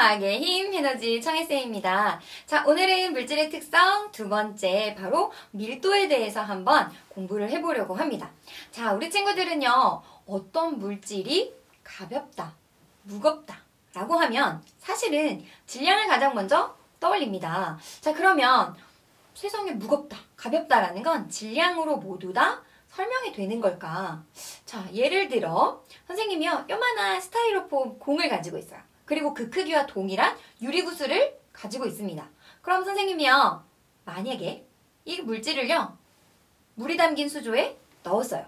과학의 힘, 에너지 청혜쌤입니다. 자, 오늘은 물질의 특성 두 번째, 바로 밀도에 대해서 한번 공부를 해보려고 합니다. 자, 우리 친구들은요, 어떤 물질이 가볍다, 무겁다 라고 하면 사실은 질량을 가장 먼저 떠올립니다. 자, 그러면 세상에 무겁다, 가볍다라는 건 질량으로 모두 다 설명이 되는 걸까? 자, 예를 들어 선생님이요, 요만한 스타이로폼 공을 가지고 있어요. 그리고 그 크기와 동일한 유리구슬을 가지고 있습니다. 그럼 선생님이요, 만약에 이 물질을요, 물이 담긴 수조에 넣었어요.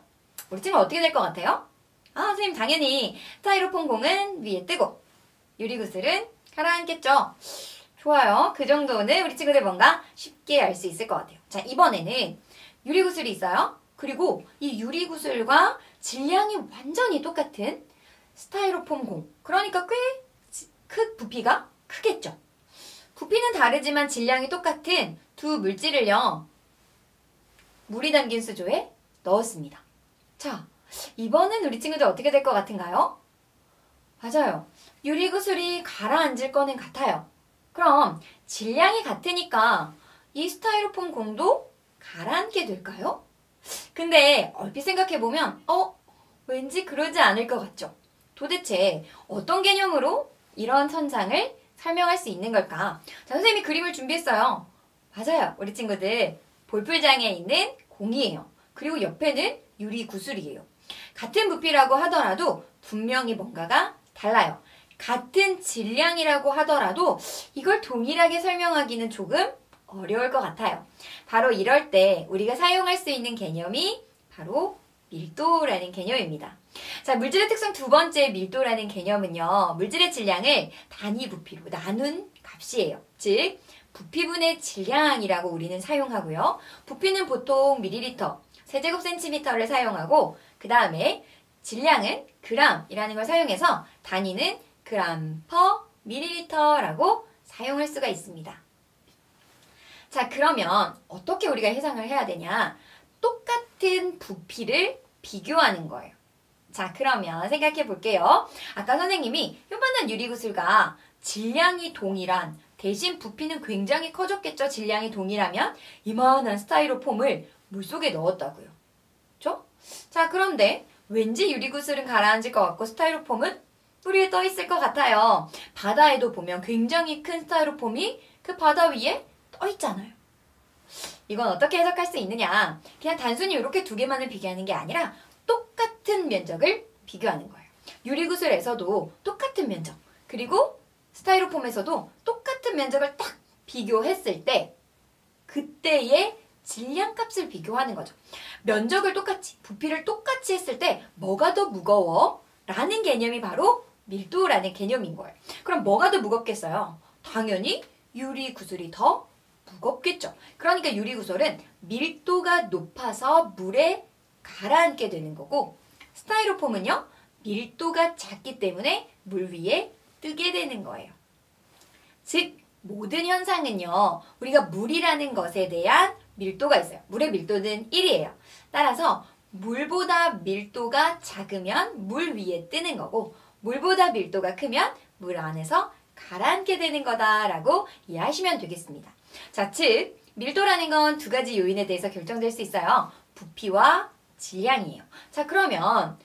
우리 친구 어떻게 될 것 같아요? 선생님 당연히 스타이로폼 공은 위에 뜨고 유리구슬은 가라앉겠죠. 좋아요. 그 정도는 우리 친구들 뭔가 쉽게 알 수 있을 것 같아요. 자, 이번에는 유리구슬이 있어요. 그리고 이 유리구슬과 질량이 완전히 똑같은 스타이로폼 공. 그러니까 꽤 부피가 크겠죠. 부피는 다르지만 질량이 똑같은 두 물질을요, 물이 담긴 수조에 넣었습니다. 자, 이번엔 우리 친구들 어떻게 될 것 같은가요? 맞아요. 유리구슬이 가라앉을 거는 같아요. 그럼 질량이 같으니까 이 스타이로폼 공도 가라앉게 될까요? 근데 얼핏 생각해보면 왠지 그러지 않을 것 같죠? 도대체 어떤 개념으로 이런 현상을 설명할 수 있는 걸까? 자, 선생님이 그림을 준비했어요. 맞아요. 우리 친구들 볼풀장에 있는 공이에요. 그리고 옆에는 유리구슬이에요. 같은 부피라고 하더라도 분명히 뭔가가 달라요. 같은 질량이라고 하더라도 이걸 동일하게 설명하기는 조금 어려울 것 같아요. 바로 이럴 때 우리가 사용할 수 있는 개념이 바로 밀도라는 개념입니다. 자, 물질의 특성 두 번째 밀도라는 개념은요, 물질의 질량을 단위 부피로 나눈 값이에요. 즉, 부피분의 질량이라고 우리는 사용하고요. 부피는 보통 밀리리터, 세제곱센티미터를 사용하고, 그 다음에 질량은 g이라는 걸 사용해서 단위는 그램 퍼 밀리리터라고 사용할 수가 있습니다. 자, 그러면 어떻게 우리가 해석을 해야 되냐? 똑같은 부피를 비교하는 거예요. 자, 그러면 생각해 볼게요. 아까 선생님이 요만한 유리구슬과 질량이 동일한, 대신 부피는 굉장히 커졌겠죠? 질량이 동일하면 이만한 스타이로폼을 물속에 넣었다고요. 그렇죠? 자, 그런데 왠지 유리구슬은 가라앉을 것 같고 스타이로폼은 물 위에 떠 있을 것 같아요. 바다에도 보면 굉장히 큰 스타이로폼이 그 바다 위에 떠 있잖아요. 이건 어떻게 해석할 수 있느냐? 그냥 단순히 이렇게 두 개만을 비교하는 게 아니라 똑같은 면적을 비교하는 거예요. 유리구슬에서도 똑같은 면적, 그리고 스타이로폼에서도 똑같은 면적을 딱 비교했을 때 그때의 질량값을 비교하는 거죠. 면적을 똑같이, 부피를 똑같이 했을 때 뭐가 더 무거워? 라는 개념이 바로 밀도라는 개념인 거예요. 그럼 뭐가 더 무겁겠어요? 당연히 유리구슬이 더 무겁겠죠. 그러니까 유리구슬은 밀도가 높아서 물에 가라앉게 되는 거고, 스타이로폼은요, 밀도가 작기 때문에 물 위에 뜨게 되는 거예요. 즉, 모든 현상은요, 우리가 물이라는 것에 대한 밀도가 있어요. 물의 밀도는 1이에요. 따라서 물보다 밀도가 작으면 물 위에 뜨는 거고, 물보다 밀도가 크면 물 안에서 가라앉게 되는 거다라고 이해하시면 되겠습니다. 자, 즉 밀도라는 건 두 가지 요인에 대해서 결정될 수 있어요. 부피와 질량이에요. 자, 그러면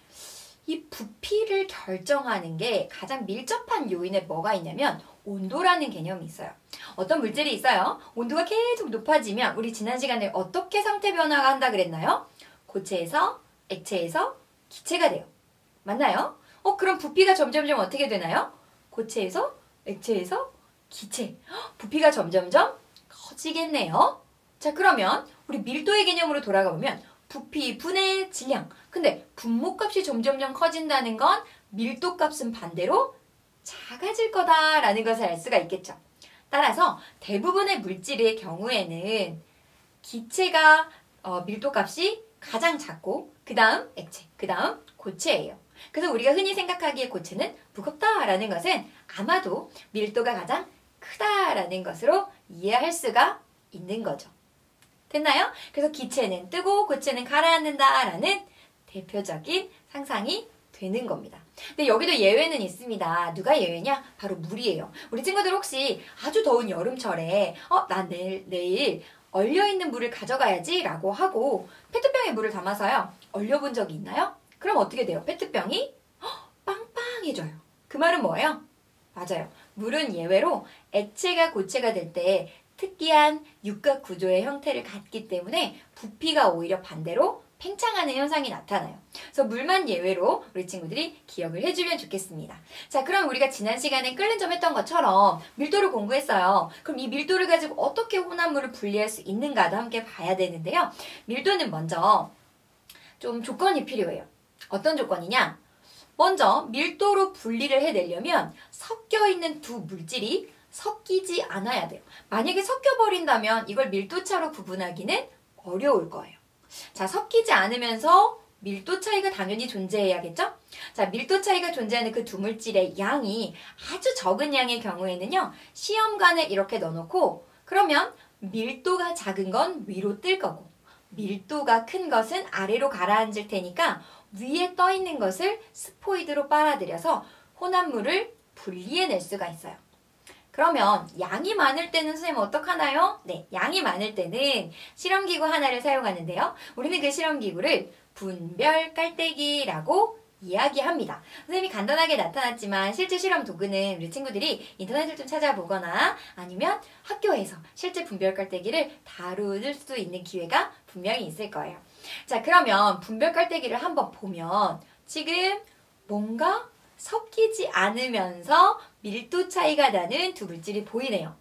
이 부피를 결정하는 게 가장 밀접한 요인에 뭐가 있냐면 온도라는 개념이 있어요. 어떤 물질이 있어요. 온도가 계속 높아지면 우리 지난 시간에 어떻게 상태 변화가 한다 그랬나요? 고체에서 액체에서 기체가 돼요. 맞나요? 그럼 부피가 점점점 어떻게 되나요? 고체에서 액체에서 기체. 부피가 점점점 커지겠네요. 자, 그러면 우리 밀도의 개념으로 돌아가 보면 부피 분의 질량. 근데 분모값이 점점점 커진다는 건 밀도값은 반대로 작아질 거다라는 것을 알 수가 있겠죠. 따라서 대부분의 물질의 경우에는 기체가 밀도값이 가장 작고 그 다음 액체, 그 다음 고체예요. 그래서 우리가 흔히 생각하기에 고체는 무겁다라는 것은 아마도 밀도가 가장 크다라는 것으로 이해할 수가 있는 거죠. 됐나요? 그래서 기체는 뜨고 고체는 가라앉는다라는 대표적인 상상이 되는 겁니다. 근데 여기도 예외는 있습니다. 누가 예외냐? 바로 물이에요. 우리 친구들 혹시 아주 더운 여름철에 나 내일 얼려있는 물을 가져가야지 라고 하고 페트병에 물을 담아서요. 얼려본 적이 있나요? 그럼 어떻게 돼요? 페트병이 빵빵해져요. 그 말은 뭐예요? 맞아요. 물은 예외로 액체가 고체가 될 때 특이한 육각 구조의 형태를 갖기 때문에 부피가 오히려 반대로 팽창하는 현상이 나타나요. 그래서 물만 예외로 우리 친구들이 기억을 해주면 좋겠습니다. 자, 그럼 우리가 지난 시간에 끓는 점 했던 것처럼 밀도를 공부했어요. 그럼 이 밀도를 가지고 어떻게 혼합물을 분리할 수 있는가도 함께 봐야 되는데요. 밀도는 먼저 좀 조건이 필요해요. 어떤 조건이냐? 먼저 밀도로 분리를 해내려면 섞여있는 두 물질이 섞이지 않아야 돼요. 만약에 섞여버린다면 이걸 밀도차로 구분하기는 어려울 거예요. 자, 섞이지 않으면서 밀도 차이가 당연히 존재해야겠죠? 자, 밀도 차이가 존재하는 그 두 물질의 양이 아주 적은 양의 경우에는요, 시험관에 이렇게 넣어놓고, 그러면 밀도가 작은 건 위로 뜰 거고, 밀도가 큰 것은 아래로 가라앉을 테니까 위에 떠 있는 것을 스포이드로 빨아들여서 혼합물을 분리해낼 수가 있어요. 그러면 양이 많을 때는 선생님 어떡하나요? 네, 양이 많을 때는 실험기구 하나를 사용하는데요. 우리는 그 실험기구를 분별 깔때기라고 이야기합니다. 선생님이 간단하게 나타났지만 실제 실험 도구는 우리 친구들이 인터넷을 좀 찾아보거나 아니면 학교에서 실제 분별 깔때기를 다룰 수 있는 기회가 분명히 있을 거예요. 자, 그러면 분별 깔때기를 한번 보면 지금 뭔가 섞이지 않으면서 밀도 차이가 나는 두 물질이 보이네요.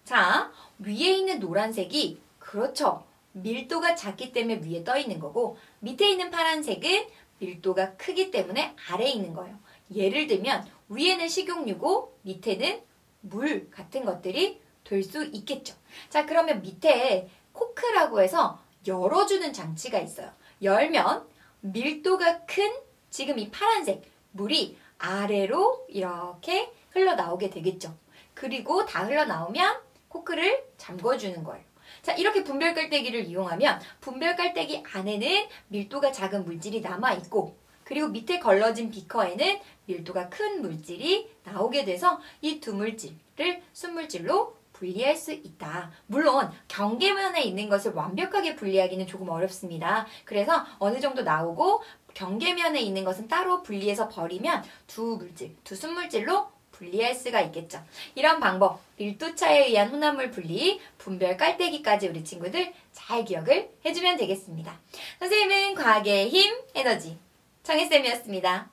자, 위에 있는 노란색이 그렇죠. 밀도가 작기 때문에 위에 떠 있는 거고 밑에 있는 파란색은 밀도가 크기 때문에 아래에 있는 거예요. 예를 들면 위에는 식용유고 밑에는 물 같은 것들이 될 수 있겠죠. 자, 그러면 밑에 코크라고 해서 열어주는 장치가 있어요. 열면 밀도가 큰 지금 이 파란색 물이 아래로 이렇게 흘러나오게 되겠죠. 그리고 다 흘러나오면 코크를 잠궈주는 거예요. 자, 이렇게 분별 깔때기를 이용하면 분별 깔때기 안에는 밀도가 작은 물질이 남아있고 그리고 밑에 걸러진 비커에는 밀도가 큰 물질이 나오게 돼서 이 두 물질을 순물질로 분리할 수 있다. 물론 경계면에 있는 것을 완벽하게 분리하기는 조금 어렵습니다. 그래서 어느 정도 나오고 경계면에 있는 것은 따로 분리해서 버리면 두 물질, 두 순물질로 분리할 수가 있겠죠. 이런 방법, 밀도차에 의한 혼합물 분리, 분별 깔때기까지 우리 친구들 잘 기억을 해주면 되겠습니다. 선생님은 과학의 힘, 에너지, 정혜쌤이었습니다.